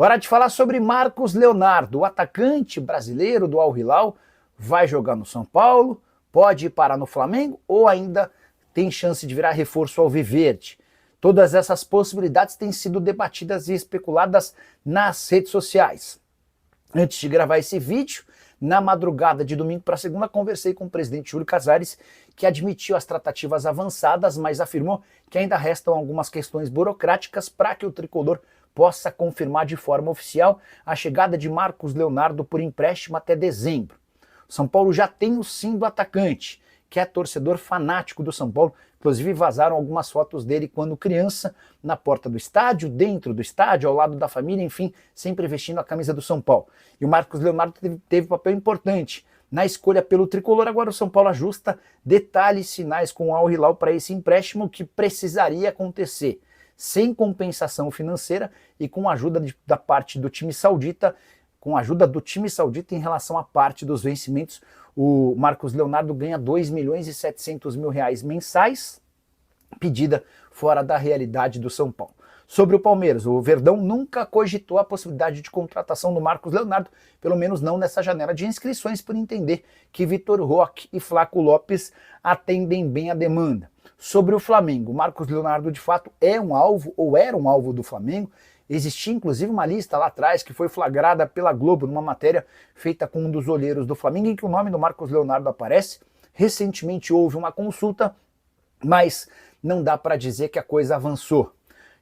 Hora de falar sobre Marcos Leonardo, o atacante brasileiro do Al Hilal, vai jogar no São Paulo, pode ir parar no Flamengo ou ainda tem chance de virar reforço alviverde. Todas essas possibilidades têm sido debatidas e especuladas nas redes sociais. Antes de gravar esse vídeo, na madrugada de domingo para segunda, conversei com o presidente Júlio Casares, que admitiu as tratativas avançadas, mas afirmou que ainda restam algumas questões burocráticas para que o tricolor possa confirmar de forma oficial a chegada de Marcos Leonardo por empréstimo até dezembro. O São Paulo já tem o sim do atacante, que é torcedor fanático do São Paulo. Inclusive vazaram algumas fotos dele quando criança, na porta do estádio, dentro do estádio, ao lado da família, enfim, sempre vestindo a camisa do São Paulo. E o Marcos Leonardo teve um papel importante na escolha pelo tricolor. Agora o São Paulo ajusta detalhes, sinais com o Al Hilal para esse empréstimo que precisaria acontecer sem compensação financeira e com a ajuda da parte do time saudita, em relação à parte dos vencimentos. O Marcos Leonardo ganha R$2.700.000 mensais, pedida fora da realidade do São Paulo. Sobre o Palmeiras, o Verdão nunca cogitou a possibilidade de contratação do Marcos Leonardo, pelo menos não nessa janela de inscrições, por entender que Vitor Roque e Flaco Lopes atendem bem a demanda. Sobre o Flamengo, Marcos Leonardo de fato é um alvo, ou era um alvo do Flamengo. Existia inclusive uma lista lá atrás que foi flagrada pela Globo numa matéria feita com um dos olheiros do Flamengo, em que o nome do Marcos Leonardo aparece. Recentemente houve uma consulta, mas não dá para dizer que a coisa avançou.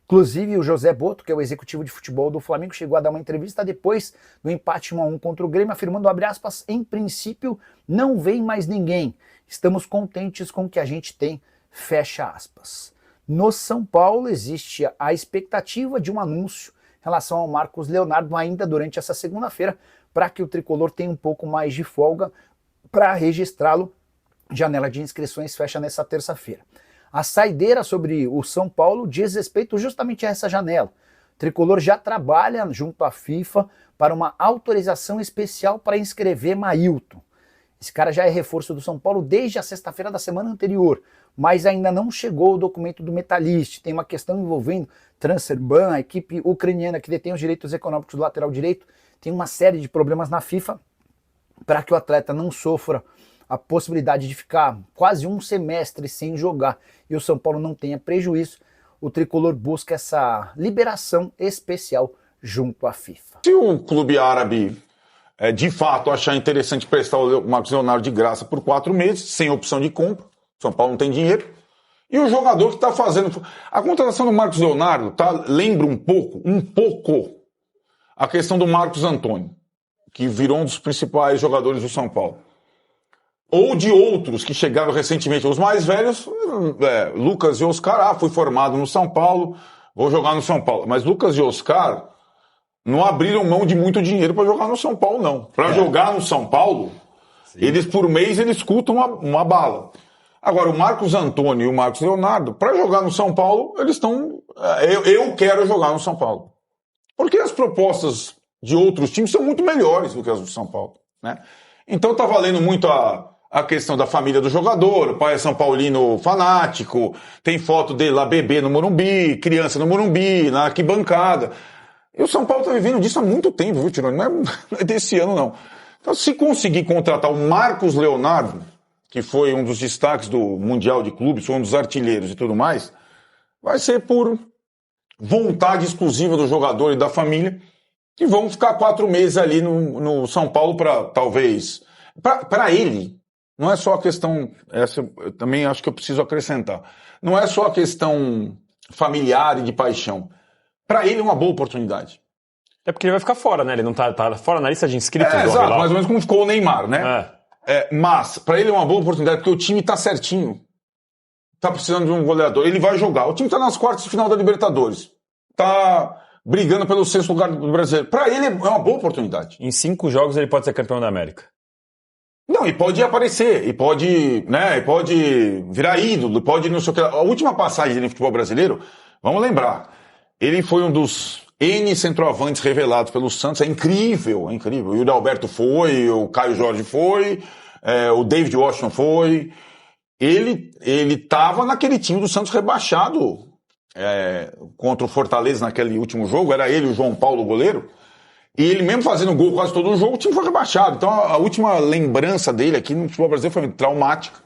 Inclusive o José Boto, que é o executivo de futebol do Flamengo, chegou a dar uma entrevista depois do empate 1-1 contra o Grêmio, afirmando, abre aspas, em princípio não vem mais ninguém, estamos contentes com o que a gente tem, fecha aspas. No São Paulo existe a expectativa de um anúncio em relação ao Marcos Leonardo ainda durante essa segunda-feira, para que o tricolor tenha um pouco mais de folga para registrá-lo. Janela de inscrições fecha nessa terça-feira. A saideira sobre o São Paulo diz respeito justamente a essa janela. O tricolor já trabalha junto à FIFA para uma autorização especial para inscrever Mailton. Esse cara já é reforço do São Paulo desde a sexta-feira da semana anterior, mas ainda não chegou o documento do Metalist. Tem uma questão envolvendo Transferban, a equipe ucraniana que detém os direitos econômicos do lateral direito. Tem uma série de problemas na FIFA para que o atleta não sofra a possibilidade de ficar quase um semestre sem jogar e o São Paulo não tenha prejuízo. O tricolor busca essa liberação especial junto à FIFA. Se o clube árabe de fato achar interessante prestar o Marcos Leonardo de graça por 4 meses, sem opção de compra, São Paulo não tem dinheiro, e o jogador que está fazendo... A contratação do Marcos Leonardo lembra um pouco a questão do Marcos Antônio, que virou um dos principais jogadores do São Paulo. Ou de outros que chegaram recentemente, os mais velhos, Lucas e Oscar, fui formado no São Paulo, vou jogar no São Paulo. Mas Lucas e Oscar não abriram mão de muito dinheiro para jogar no São Paulo, não. Para jogar no São Paulo, sim, eles por mês eles escutam uma bala. Agora, o Marcos Antônio e o Marcos Leonardo, para jogar no São Paulo, eles estão... Eu quero jogar no São Paulo. Porque as propostas de outros times são muito melhores do que as do São Paulo, né? Então tá valendo muito a questão da família do jogador, o pai é São Paulino fanático, tem foto dele lá bebê no Morumbi, criança no Morumbi, na arquibancada. E o São Paulo tá vivendo disso há muito tempo, viu, Tironi? Não é desse ano, não. Então, se conseguir contratar o Marcos Leonardo, que foi um dos destaques do Mundial de Clubes, foi um dos artilheiros e tudo mais, vai ser por vontade exclusiva do jogador e da família, que vão ficar 4 meses ali no São Paulo para, talvez... Para ele, não é só a questão... Essa eu também acho que eu preciso acrescentar. Não é só a questão familiar e de paixão. Para ele é uma boa oportunidade. É porque ele vai ficar fora, né? Ele não tá fora na lista de inscritos do exato, Al-Hilal. mais ou menos como ficou o Neymar, né? Mas, para ele é uma boa oportunidade, porque o time tá certinho. Tá precisando de um goleador. Ele vai jogar. O time tá nas quartas de final da Libertadores. Tá brigando pelo 6º lugar do brasileiro. Para ele é uma boa oportunidade. Em 5 jogos ele pode ser campeão da América. Não, e pode aparecer, e pode virar ídolo, pode não sei o que. A última passagem dele no futebol brasileiro, vamos lembrar, ele foi um dos N centroavantes revelados pelo Santos, é incrível. O Yuri Alberto foi, o Caio Jorge foi, o David Washington foi. Ele tava naquele time do Santos rebaixado contra o Fortaleza naquele último jogo, era ele e o João Paulo, o goleiro, e ele mesmo fazendo gol quase todo o jogo, o time foi rebaixado. Então a última lembrança dele aqui no futebol brasileiro foi traumática.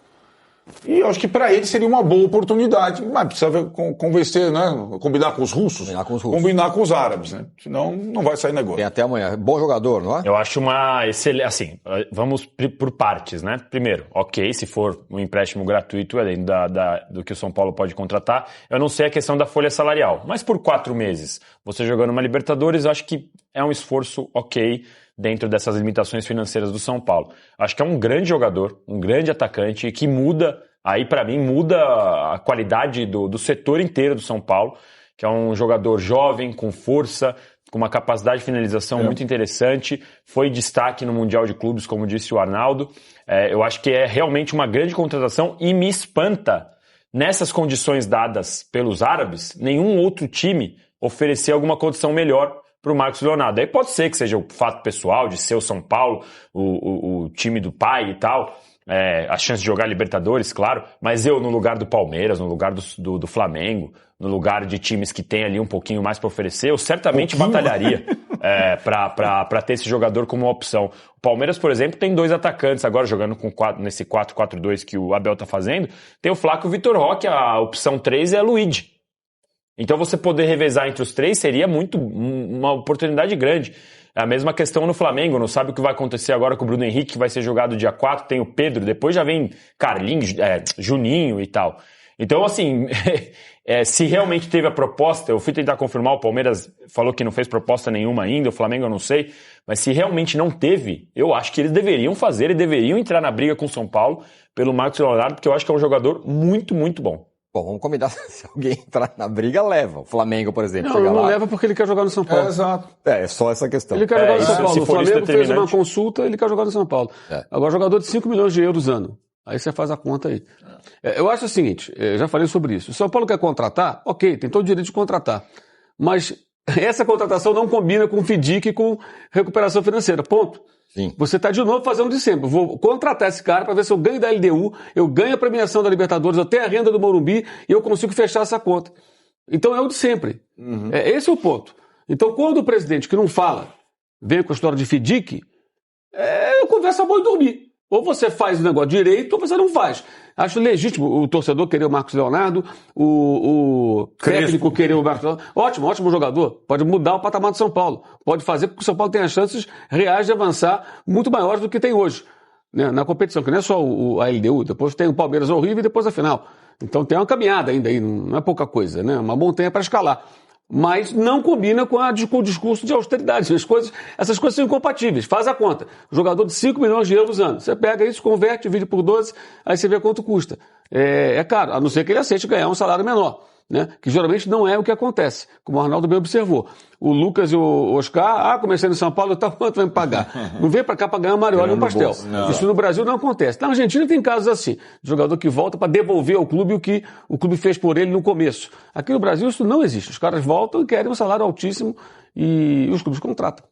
E eu acho que para ele seria uma boa oportunidade, mas precisa convencer, né? Combinar com os russos, combinar com os árabes, né? Senão não vai sair negócio. Tem até amanhã. Bom jogador, não é? Eu acho uma excelente, assim, vamos por partes, né? Primeiro, ok, se for um empréstimo gratuito, além do que o São Paulo pode contratar, eu não sei a questão da folha salarial, mas por 4 meses, você jogando uma Libertadores, eu acho que é um esforço ok dentro dessas limitações financeiras do São Paulo. Acho que é um grande jogador, um grande atacante que muda, aí para mim muda a qualidade do setor inteiro do São Paulo, que é um jogador jovem, com força, com uma capacidade de finalização muito interessante, foi destaque no Mundial de Clubes, como disse o Arnaldo. Eu acho que é realmente uma grande contratação e me espanta, nessas condições dadas pelos árabes, nenhum outro time oferecer alguma condição melhor para o Marcos Leonardo. Aí pode ser que seja o fato pessoal de ser o São Paulo, o time do pai e tal, a chance de jogar Libertadores, claro, mas eu no lugar do Palmeiras, no lugar do Flamengo, no lugar de times que tem ali um pouquinho mais para oferecer, eu certamente batalharia para ter esse jogador como uma opção. O Palmeiras, por exemplo, tem 2 atacantes agora jogando nesse 4-4-2 que o Abel tá fazendo. Tem o Flávio e o Vitor Roque, a opção 3 é a Luigi. Então você poder revezar entre os 3 seria uma oportunidade grande. É a mesma questão no Flamengo, não sabe o que vai acontecer agora com o Bruno Henrique, que vai ser jogado dia 4, tem o Pedro, depois já vem Carlinhos, Juninho e tal. Então, assim, se realmente teve a proposta, eu fui tentar confirmar, o Palmeiras falou que não fez proposta nenhuma ainda, o Flamengo eu não sei, mas se realmente não teve, eu acho que eles deveriam fazer e deveriam entrar na briga com o São Paulo pelo Marcos Leonardo, porque eu acho que é um jogador muito, muito bom. Bom, vamos combinar, se alguém entrar na briga, leva. O Flamengo, por exemplo, não leva porque ele quer jogar no São Paulo. Exato. É só essa questão. Ele quer jogar no São Paulo. O Flamengo fez uma determinante. consulta, ele quer jogar no São Paulo. Agora, jogador de 5 milhões de euros ano. Aí você faz a conta aí. Eu acho o seguinte, já falei sobre isso. O São Paulo quer contratar? Ok, tem todo o direito de contratar. Mas essa contratação não combina com FDIC e com recuperação financeira. Ponto. Sim. Você está de novo fazendo de sempre. Vou contratar esse cara para ver se eu ganho da LDU, eu ganho a premiação da Libertadores, eu tenho a renda do Morumbi e eu consigo fechar essa conta. Então é o de sempre. Esse é o ponto. Então quando o presidente que não fala vem com a história de FDIC, conversa boa e dormir. Ou você faz o negócio direito ou você não faz. Acho legítimo o torcedor querer o Marcos Leonardo, o técnico querer o Marcos Leonardo. Ótimo jogador. Pode mudar o patamar do São Paulo. Pode fazer com que o São Paulo tenha chances reais de avançar muito maiores do que tem hoje. Né? Na competição, que não é só a LDU. Depois tem o Palmeiras horrível e depois a final. Então tem uma caminhada ainda aí. Não é pouca coisa, né? Uma montanha para escalar. Mas não combina com o discurso de austeridade. Essas coisas são incompatíveis. Faz a conta. Jogador de 5 milhões de euros ano. Você pega isso, converte, divide por 12, aí você vê quanto custa. É caro, a não ser que ele aceite ganhar um salário menor, né? Que geralmente não é o que acontece, como o Arnaldo bem observou. O Lucas e o Oscar, comecei no São Paulo, tá, quanto vai me pagar? Não vem pra cá pra ganhar uma mariola e um pastel. Isso no Brasil não acontece. Na Argentina tem casos assim, de jogador que volta para devolver ao clube o que o clube fez por ele no começo. Aqui no Brasil isso não existe. Os caras voltam e querem um salário altíssimo e os clubes contratam.